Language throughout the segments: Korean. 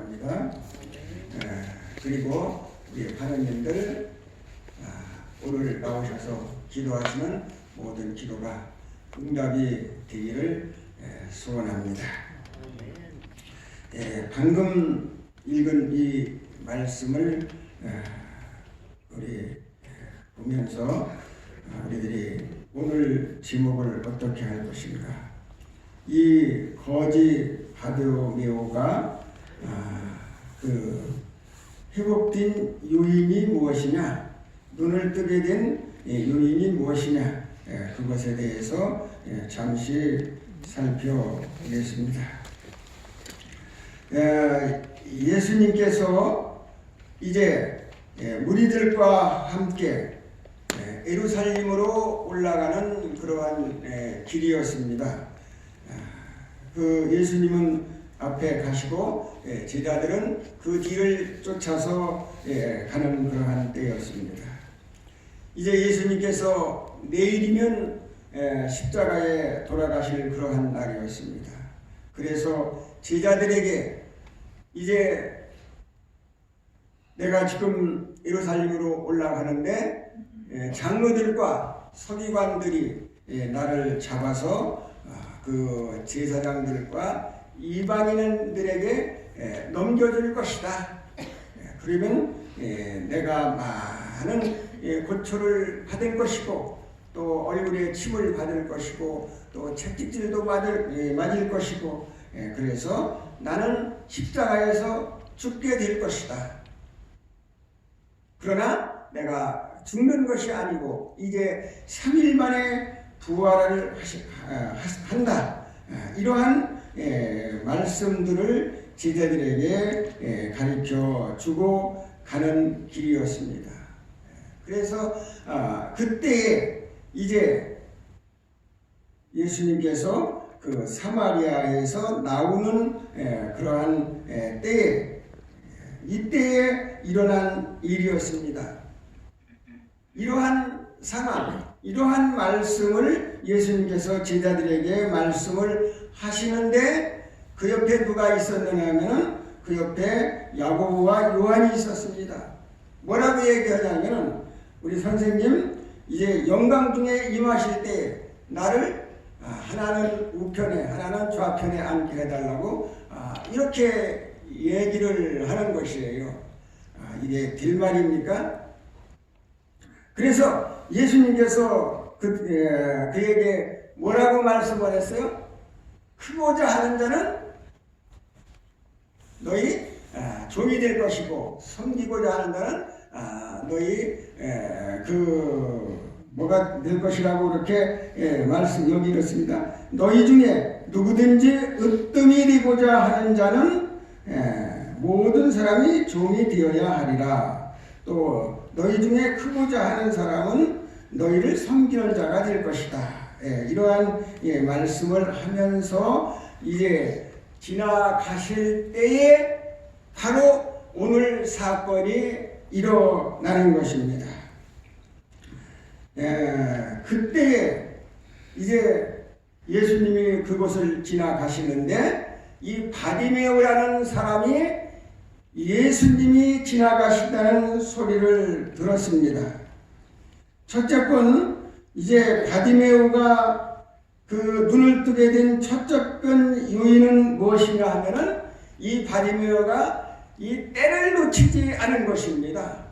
바랍니다. 그리고 우리 하느님들 오늘 나오셔서 기도하시는 모든 기도가 응답이 되기를 소원합니다. 방금 읽은 이 말씀을 우리 보면서 우리들이 오늘 제목을 어떻게 할 것인가? 이 거지 바디메오가 그 회복된 요인이 무엇이냐, 눈을 뜨게 된 요인이 무엇이냐, 그것에 대해서 잠시 살펴보겠습니다. 예수님께서 이제 무리들과 함께 예루살렘으로 올라가는 그러한 길이었습니다. 그 예수님은 앞에 가시고 제자들은 그 뒤를 쫓아서 가는 그러한 때였습니다. 이제 예수님께서 내일이면 십자가에 돌아가실 그러한 날이었습니다. 그래서 제자들에게 이제 내가 지금 예루살렘으로 올라가는데 장로들과 서기관들이 나를 잡아서 그 제사장들과 이방인들에게 넘겨줄 것이다. 그러면 내가 많은 고초를 받을 것이고 또 얼굴에 침을 받을 것이고 또 채찍질도 맞을 것이고 그래서 나는 십자가에서 죽게 될 것이다. 그러나 내가 죽는 것이 아니고 이제 3일 만에 부활을 한다. 이러한 말씀들을 제자들에게 가르쳐 주고 가는 길이었습니다. 그래서 그때에 이제 예수님께서 그 사마리아에서 나오는 그러한 때에 이때에 일어난 일이었습니다. 이러한 상황, 이러한 말씀을 예수님께서 제자들에게 말씀을 하시는데 그 옆에 누가 있었느냐 하면 그 옆에 야고보와 요한이 있었습니다. 뭐라고 얘기하냐면 우리 선생님 이제 영광 중에 임하실 때 나를 하나는 우편에 하나는 좌편에 앉게 해달라고 이렇게 얘기를 하는 것이에요. 이게 될 말입니까? 그래서 예수님께서 그에게 뭐라고 말씀을 했어요? 크고자 하는 자는 너희 종이 될 것이고 섬기고자 하는 자는 너희 뭐가 될 것이라고 이렇게 말씀 여기 이렇습니다. 너희 중에 누구든지 으뜸이 되고자 하는 자는 모든 사람이 종이 되어야 하리라. 또 너희 중에 크고자 하는 사람은 너희를 섬기는 자가 될 것이다. 이러한 말씀을 하면서 이제 지나가실 때에 바로 오늘 사건이 일어나는 것입니다. 그때에 이제 예수님이 그곳을 지나가시는데 이 바디메오라는 사람이 예수님이 지나가신다는 소리를 들었습니다. 첫째 건 이제 바디메오가 그 눈을 뜨게 된 첫째 건 요인은 무엇인가 하면은 이 바디메오가 이 때를 놓치지 않은 것입니다.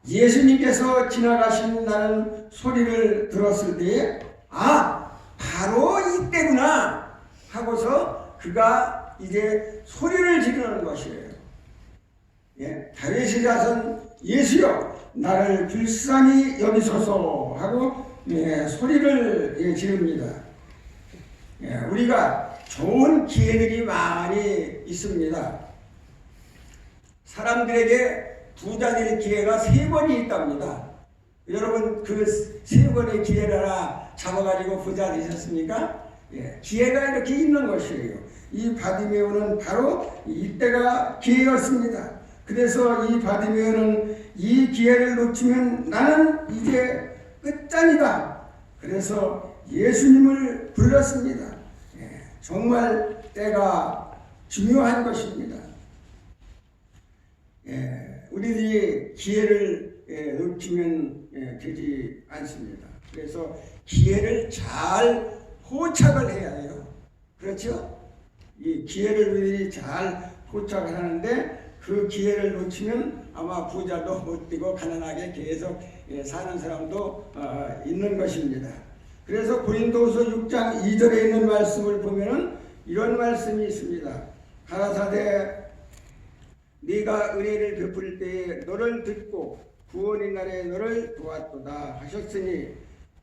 예수님께서 지나가신다는 소리를 들었을 때에 바로 이때구나 하고서 그가 이제 소리를 지르는 것이에요. 다윗의 자손 예수여 나를 불쌍히 여기소서 하고 소리를 지릅니다. 우리가 좋은 기회들이 많이 있습니다. 사람들에게 부자 될 기회가 3번이 있답니다. 여러분 그 3번의 기회를 하나 잡아가지고 부자 되셨습니까? 기회가 이렇게 있는 것이에요. 이 바디메오는 바로 이때가 기회였습니다. 그래서 이 바디메오는 이 기회를 놓치면 나는 이제 끝장이다. 그래서 예수님을 불렀습니다. 정말 때가 중요한 것입니다. 우리들이 기회를 놓치면 되지 않습니다. 그래서 기회를 잘 포착을 해야 해요. 그렇죠? 이 기회를 우리들이 잘 포착을 하는데 그 기회를 놓치면 아마 부자도 못 되고 가난하게 계속 사는 사람도 있는 것입니다. 그래서 고린도후서 6장 2절에 있는 말씀을 보면은 이런 말씀이 있습니다. 가라사대 네가 은혜를 베풀 때에 너를 듣고 구원의 날에 너를 도왔도다 하셨으니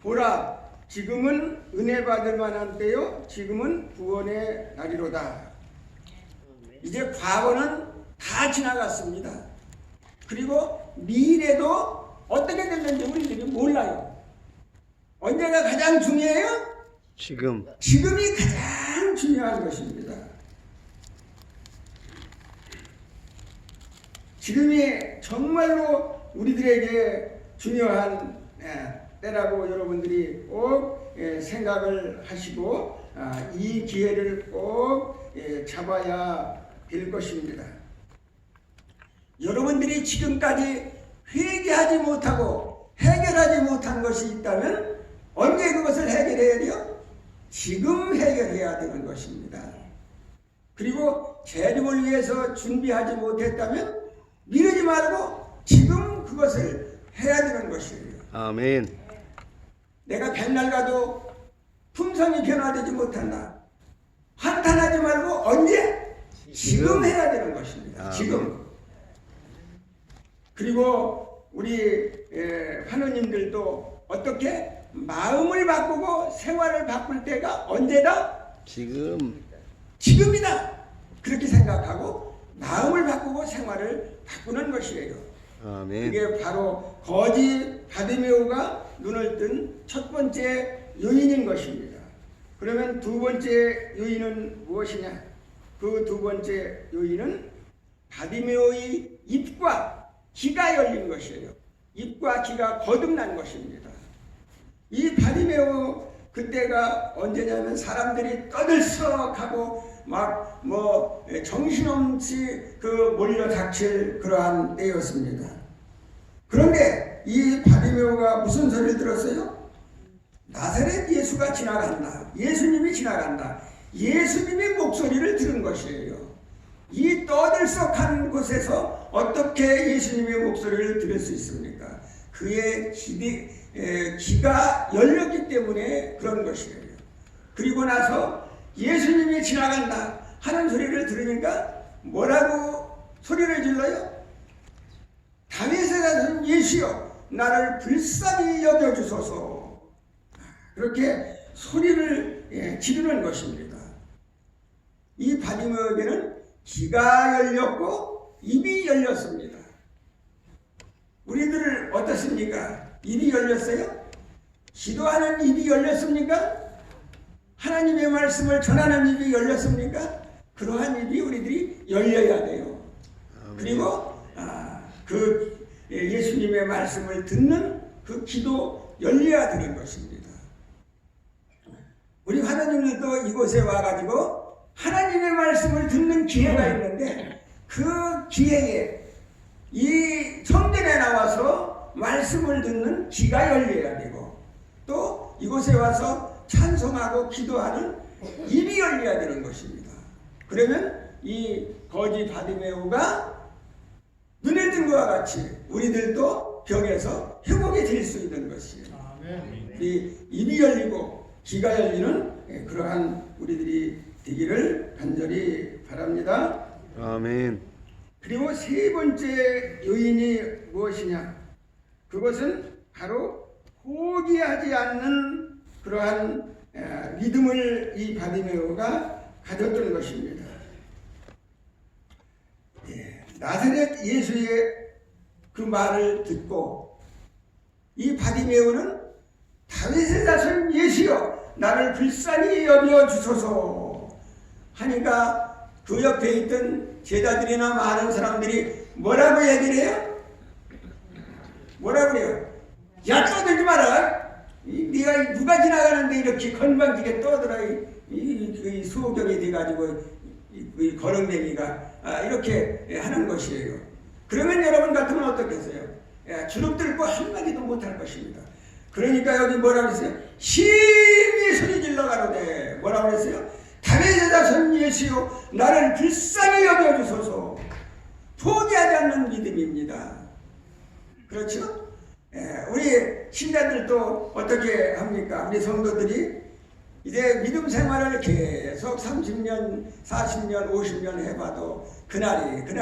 보라 지금은 은혜 받을 만한 때요 지금은 구원의 날이로다. 이제 과거는 다 지나갔습니다. 그리고 미래도 어떻게 됐는지 우리들이 몰라요. 언제가 가장 중요해요? 지금이 가장 중요한 것입니다. 지금이 정말로 우리들에게 중요한 때라고 여러분들이 꼭 생각을 하시고 이 기회를 꼭 잡아야 될 것입니다. 여러분들이 지금까지 회개하지 못하고 해결하지 못한 것이 있다면 언제 그것을 해결해야 돼요? 지금 해결해야 되는 것입니다. 그리고 재림을 위해서 준비하지 못했다면 미루지 말고 지금 그것을 해야 되는 것이에요. 아멘. 내가 백날 가도 품성이 변화되지 못한다. 한탄하지 말고 언제? 지금 해야 되는 것입니다. 아멘. 지금. 그리고 우리 하느님들도 어떻게 마음을 바꾸고 생활을 바꿀 때가 언제다? 지금이다. 그렇게 생각하고 마음을 바꾸고 생활을 바꾸는 것이에요. 아멘. 이게 바로 거지 바디메오가 눈을 뜬 첫 번째 요인인 것입니다. 그러면 두 번째 요인은 무엇이냐? 그 두 번째 요인은 바디메오의 입과 귀가 열린 것이에요. 입과 귀가 거듭난 것입니다. 이 바디메오 그때가 언제냐면 사람들이 떠들썩하고 막 정신없이 몰려닥칠 그러한 때였습니다. 그런데 이 바디메오가 무슨 소리를 들었어요? 나사렛 예수가 지나간다. 예수님이 지나간다. 예수님의 목소리를 들은 것이에요. 이 떠들썩한 곳에서 어떻게 예수님의 목소리를 들을 수 있습니까? 그의 귀가 열렸기 때문에 그런 것이에요. 그리고 나서 예수님이 지나간다 하는 소리를 들으니까 뭐라고 소리를 질러요? 다윗의 자손 예수여 나를 불쌍히 여겨주소서. 그렇게 소리를 지르는 것입니다. 이 바디메오에게는 귀가 열렸고 입이 열렸습니다. 우리들 어떻습니까? 입이 열렸어요? 기도하는 입이 열렸습니까? 하나님의 말씀을 전하는 입이 열렸습니까? 그러한 입이 우리들이 열려야 돼요. 그리고 그 예수님의 말씀을 듣는 그 귀도 열려야 되는 것입니다. 우리 하나님들도 이곳에 와가지고 하나님의 말씀을 듣는 기회가 있는데 그 기회에 이 성전에 나와서 말씀을 듣는 귀가 열려야 되고 또 이곳에 와서 찬송하고 기도하는 입이 열려야 되는 것입니다. 그러면 이 거지 바디메오가 눈에 뜬 것과 같이 우리들도 병에서 회복이 될 수 있는 것이에요. 이 입이 열리고 귀가 열리는 그러한 우리들이 되기를 간절히 바랍니다. 아멘. 그리고 세 번째 요인이 무엇이냐? 그것은 바로 포기하지 않는 그러한 믿음을 이 바디메오가 가졌던 것입니다. 나사렛 예수의 그 말을 듣고 이 바디메오는 다윗의 자손 예수여 나를 불쌍히 여겨주소서 하니까 그 옆에 있던 제자들이나 많은 사람들이 뭐라고 얘기를 해요? 뭐라고 그래요? 야 떠들지 마라. 네가 누가 지나가는데 이렇게 건방지게 떠들어 이 소경이 돼가지고 이 거렁뱅이가 이렇게 하는 것이에요. 그러면 여러분 같으면 어떻겠어요? 주눅들고 한마디도 못할 것입니다. 그러니까 여기 뭐라고 했어요? 심히 소리질러 가로되 뭐라고 했어요? 다윗의 자손 예수여 나를 불쌍히 여겨주소서. 포기하지 않는 믿음입니다. 그렇죠? 우리 신자들도 어떻게 합니까? 우리 성도들이 이제 믿음 생활을 계속 30년, 40년, 50년 해봐도 그날이니까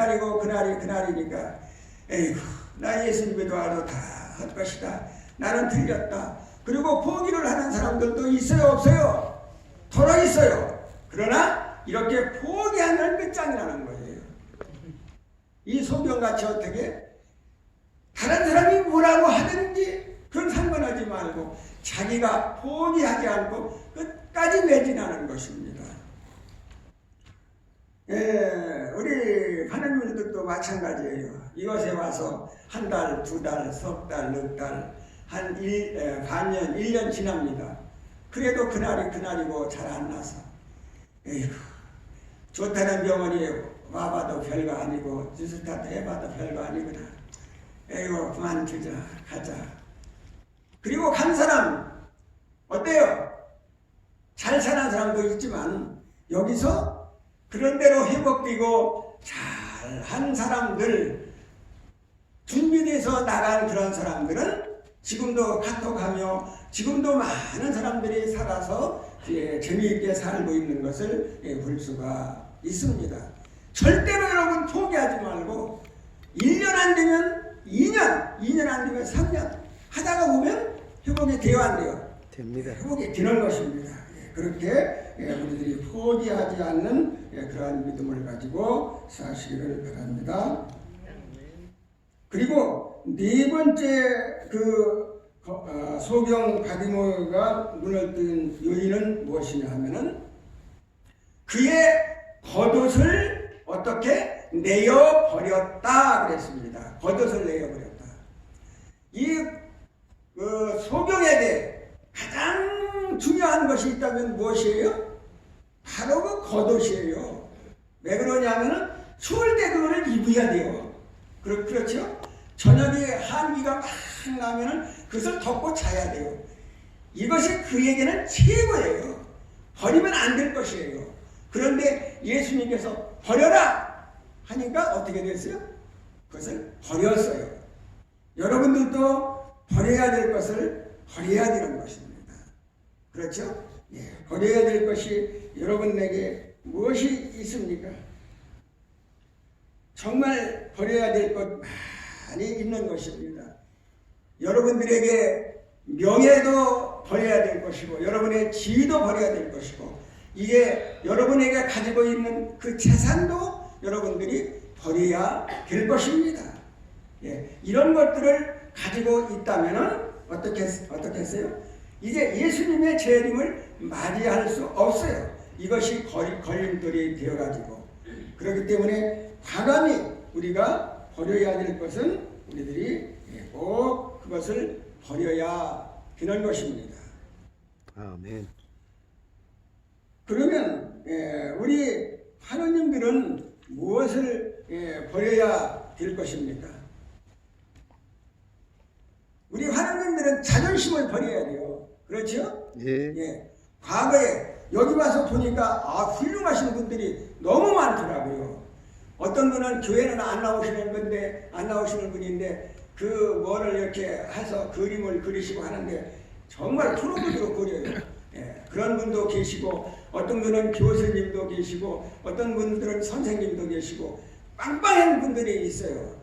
에이구 나 예수님 믿어와도 다 할 것이다. 나는 틀렸다. 그리고 포기를 하는 사람들도 있어요 없어요? 더러 있어요. 그러나 이렇게 포기하는 끝장이라는 거예요. 이 소경같이 어떻게 다른 사람이 뭐라고 하든지 그건 상관하지 말고 자기가 포기하지 않고 끝까지 매진하는 것입니다. 우리 하나님들도 마찬가지예요. 이곳에 와서 한 달, 두 달, 석 달, 넉 달, 반년, 1년 지납니다. 그래도 그날이고 잘 안 나서 에이구 좋다는 병원이 와봐도 별거 아니고 주스타트 해봐도 별거 아니구나. 에이구 그만두자 가자. 그리고 간 사람 어때요? 잘 사는 사람도 있지만 여기서 그런 대로 회복되고 잘한 사람들 준비돼서 나간 그런 사람들은 지금도 카톡하며 지금도 많은 사람들이 살아서 재미있게 살고 있는 것을 볼 수가 있습니다. 절대로 여러분 포기하지 말고 1년 안 되면 2년, 2년 안 되면 3년 하다가 보면 회복이 돼요 안 돼요? 됩니다. 회복이 되는 것입니다. 그렇게 우리들이 포기하지 않는 그러한 믿음을 가지고 사시기를 바랍니다. 그리고 네 번째 소경 바디모가 눈을 뜬 요인은 무엇이냐 하면은 그의 겉옷을 어떻게 내어버렸다 그랬습니다. 겉옷을 내어버렸다. 이 소경에게 가장 중요한 것이 있다면 무엇이에요? 바로 그 겉옷이에요. 왜 그러냐면은 추울 때 그거를 입어야 돼요. 그렇죠? 저녁에 한기가 막 나면은 그것을 덮고 자야 돼요. 이것이 그에게는 최고예요. 버리면 안 될 것이에요. 그런데 예수님께서 버려라 하니까 어떻게 됐어요? 그것을 버렸어요. 여러분들도 버려야 될 것을 버려야 되는 것입니다. 그렇죠? 버려야 될 것이 여러분에게 무엇이 있습니까? 정말 버려야 될 것 많이 있는 것입니다. 여러분들에게 명예도 버려야 될 것이고 여러분의 지위도 버려야 될 것이고 이게 여러분에게 가지고 있는 그 재산도 여러분들이 버려야 될 것입니다. 이런 것들을 가지고 있다면 어떻게 했어요? 이제 예수님의 재림을 맞이할 수 없어요. 이것이 걸림돌이 되어가지고 그렇기 때문에 과감히 우리가 버려야 될 것은 우리들이 꼭 그것을 버려야 되는 것입니다. 아멘. 그러면 우리 하느님들은 무엇을 버려야 될 것입니까? 우리 하느님들은 자존심을 버려야 돼요. 그렇죠? 예. 과거에 여기 와서 보니까 훌륭하신 분들이 너무 많더라고요. 어떤 분은 교회는 안 나오시는 분인데 그 뭐를 이렇게 해서 그림을 그리시고 하는데 정말 프로그램으로 그려요. 그런 분도 계시고 어떤 분은 교수님도 계시고 어떤 분들은 선생님도 계시고 빵빵한 분들이 있어요.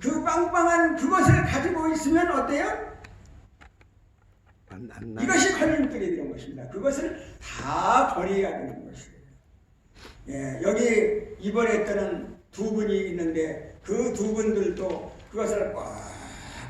그 빵빵한 그것을 가지고 있으면 어때요? 이것이 걸림돌이 되는 것입니다. 그것을 다 버려야 되는 것이에요. 여기 입원했던 두 분이 있는데 그 두 분들도 그것을 꽉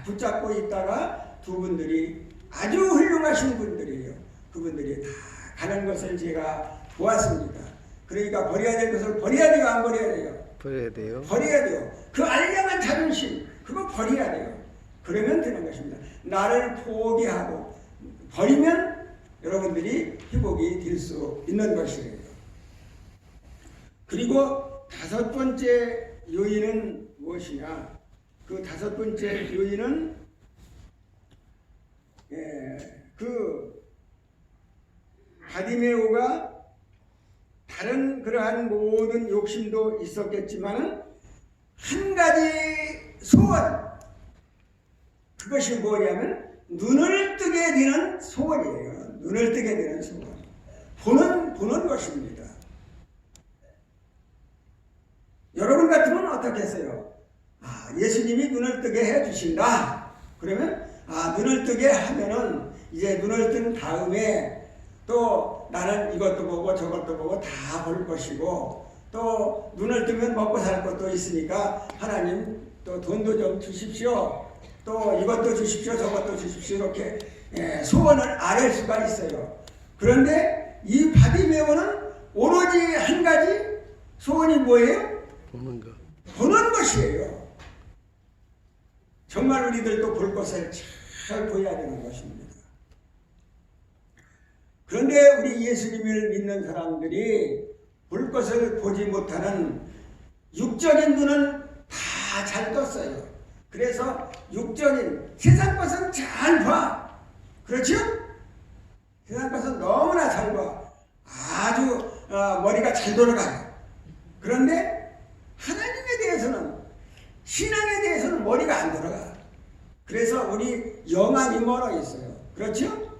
붙잡고 있다가 두 분들이 아주 훌륭하신 분들이에요. 그분들이 다 가는 것을 제가 보았습니다. 그러니까 버려야 될 것을 버려야 돼요, 안 버려야 돼요? 버려야 돼요. 버려야 돼요. 그 알량한 자존심 그거 버려야 돼요. 그러면 되는 것입니다. 나를 포기하고 버리면 여러분들이 회복이 될 수 있는 것이에요. 그리고 다섯 번째 요인은 무엇이냐? 그 다섯 번째 요인은 그 바디메오가 다른 그러한 모든 욕심도 있었겠지만은 한 가지 소원, 그것이 뭐냐면 눈을 뜨게 되는 소원이에요. 눈을 뜨게 되는 소원. 보는 것입니다. 여러분 같으면 어떻게 했어요? 예수님이 눈을 뜨게 해주신다. 그러면 눈을 뜨게 하면은 이제 눈을 뜬 다음에 또 나는 이것도 보고 저것도 보고 다 볼 것이고, 또 눈을 뜨면 먹고 살 것도 있으니까 하나님 또 돈도 좀 주십시오. 또 이것도 주십시오, 저것도 주십시오. 이렇게 소원을 아뢰 수가 있어요. 그런데 이 바디메오는 오로지 한 가지 소원이 뭐예요? 보는 것. 보는 것이에요. 정말 우리들도 볼 것을 잘 보여야 되는 것입니다. 그런데 우리 예수님을 믿는 사람들이 볼 것을 보지 못하는 육적인 눈은 다 잘 떴어요. 그래서 육적인 세상 것은 잘 봐. 그렇죠? 세상 것은 너무나 잘 봐. 아주 머리가 잘 돌아가요. 그런데 하나님에 대해서는, 신앙에 대해서는 머리가 안 돌아가. 그래서 우리 영안이 멀어 있어요. 그렇죠?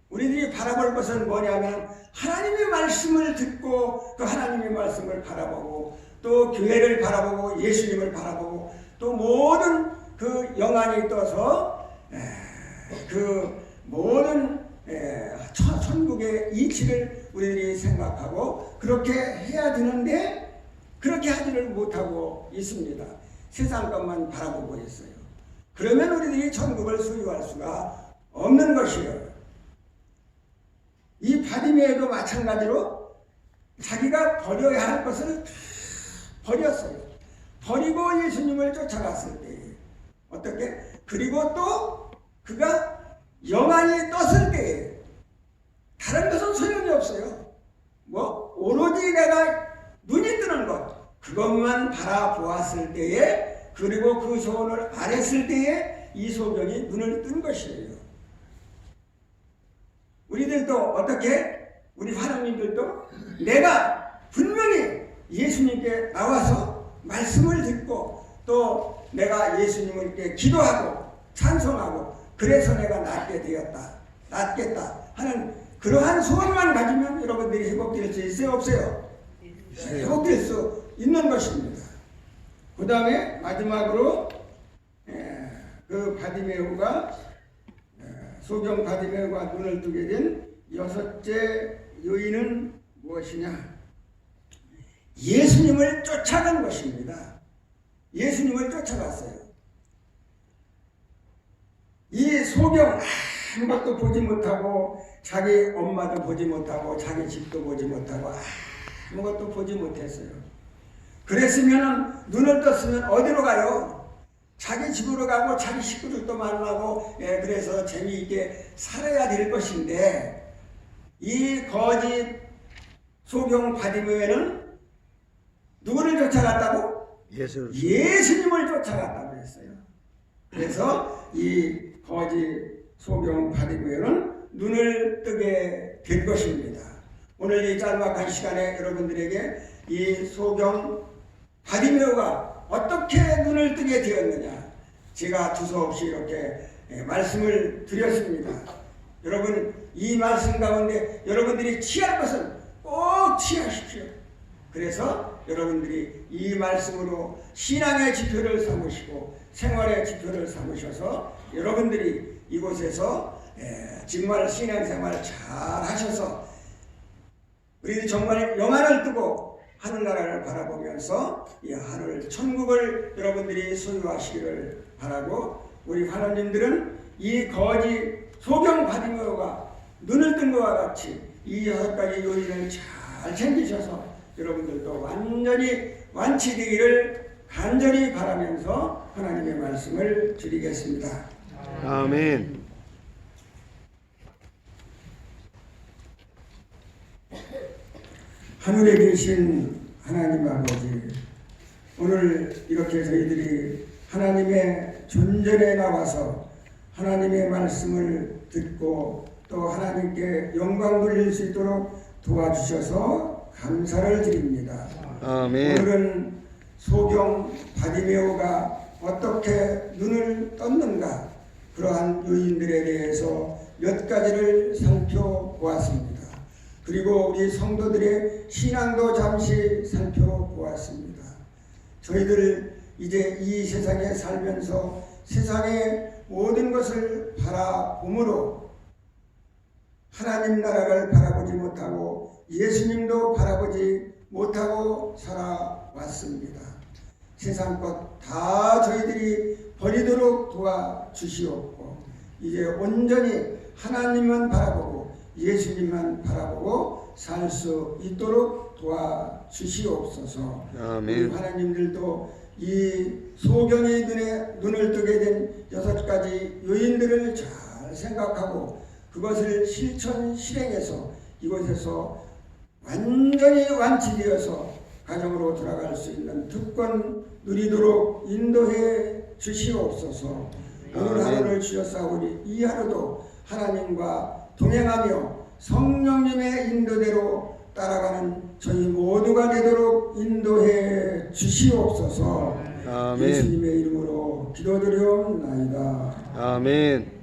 우리들이 바라볼 것은 뭐냐면 하나님의 말씀을 듣고 그 하나님의 말씀을 바라보고, 또 교회를 바라보고 예수님을 바라보고, 또 모든 그 영안이 떠서 그 모든 천국의 이치를 우리들이 생각하고 그렇게 해야 되는데 그렇게 하지를 못하고 있습니다. 세상 것만 바라보고 있어요. 그러면 우리들이 천국을 소유할 수가 없는 것이에요. 이 바디메오도 마찬가지로 자기가 버려야 할 것을 다 버렸어요. 버리고 예수님을 쫓아갔을 때 어떻게? 그리고 또 그가 영안이 떴을 때 다른 것은 소용이 없어요. 오로지 내가 눈이 뜨는 것, 그것만 바라보았을 때에, 그리고 그 소원을 아랬을 때에 이 소경이 눈을 뜬 것이에요. 우리들도 어떻게? 우리 하나님들도 내가 분명히 예수님께 나와서 말씀을 듣고, 또 내가 예수님을 이렇게 기도하고 찬송하고, 그래서 내가 낫겠다 하는 그러한 소원만 가지면 여러분들이 회복될 수 있어요, 없어요? 회복될 수 있는 것입니다. 그 다음에 마지막으로 그 바디메오가, 소경 바디메오가 눈을 뜨게 된 여섯째 요인은 무엇이냐? 예수님을 쫓아간 것입니다. 예수님을 쫓아갔어요. 이 소경 아무것도 보지 못하고, 자기 엄마도 보지 못하고, 자기 집도 보지 못하고, 아무것도 보지 못했어요. 그랬으면 눈을 떴으면 어디로 가요? 자기 집으로 가고 자기 식구들도 만나고, 그래서 재미있게 살아야 될 것인데, 이 거짓 소경 바디메오는 누구를 쫓아갔다고? 예수님을 쫓아갔다고 했어요. 그래서 이 거짓 소경 바디메오는 눈을 뜨게 될 것입니다. 오늘 이 짤막한 시간에 여러분들에게 이 소경 바디메오가 어떻게 눈을 뜨게 되었느냐, 제가 두서없이 이렇게 말씀을 드렸습니다. 여러분, 이 말씀 가운데 여러분들이 취할 것은 꼭 취하십시오. 그래서 여러분들이 이 말씀으로 신앙의 지표를 삼으시고 생활의 지표를 삼으셔서 여러분들이 이곳에서 정말 신앙생활 잘 하셔서 우리들이 정말 영안을 뜨고 하늘나라를 바라보면서 이 하늘 천국을 여러분들이 소유하시기를 바라고, 우리 하나님들은 이 거짓 소경 바디메오가 눈을 뜬 것과 같이 이 여섯 가지 요인을 잘 챙기셔서 여러분들도 완전히 완치되기를 간절히 바라면서 하나님의 말씀을 드리겠습니다. 아멘. 하늘에 계신 하나님 아버지, 오늘 이렇게 저희들이 하나님의 존전에 나와서 하나님의 말씀을 듣고 또 하나님께 영광 돌릴 수 있도록 도와주셔서 감사를 드립니다. 아멘. 오늘은 소경 바디메오가 어떻게 눈을 떴는가, 그러한 요인들에 대해서 몇 가지를 살펴보았습니다. 그리고 우리 성도들의 신앙도 잠시 살펴보았습니다. 저희들 이제 이 세상에 살면서 세상의 모든 것을 바라보므로 하나님 나라를 바라보지 못하고 예수님도 바라보지 못하고 살아왔습니다. 세상 것 다 저희들이 버리도록 도와주시옵고 이제 온전히 하나님만 바라보고 예수님만 바라보고 살 수 있도록 도와주시옵소서. 아멘. 우리 하나님들도 이 소경의 눈을 뜨게 된 6가지 요인들을 잘 생각하고 그것을 실천 실행해서 이곳에서 완전히 완치되어서 가정으로 돌아갈 수 있는 특권 누리도록 인도해 주시옵소서. 오늘 하루를 주셨사오니 이 하루도 하나님과 동행하며 성령님의 인도대로 따라가는 저희 모두가 되도록 인도해 주시옵소서. 아멘. 예수님의 이름으로 기도드리옵나이다. 아멘.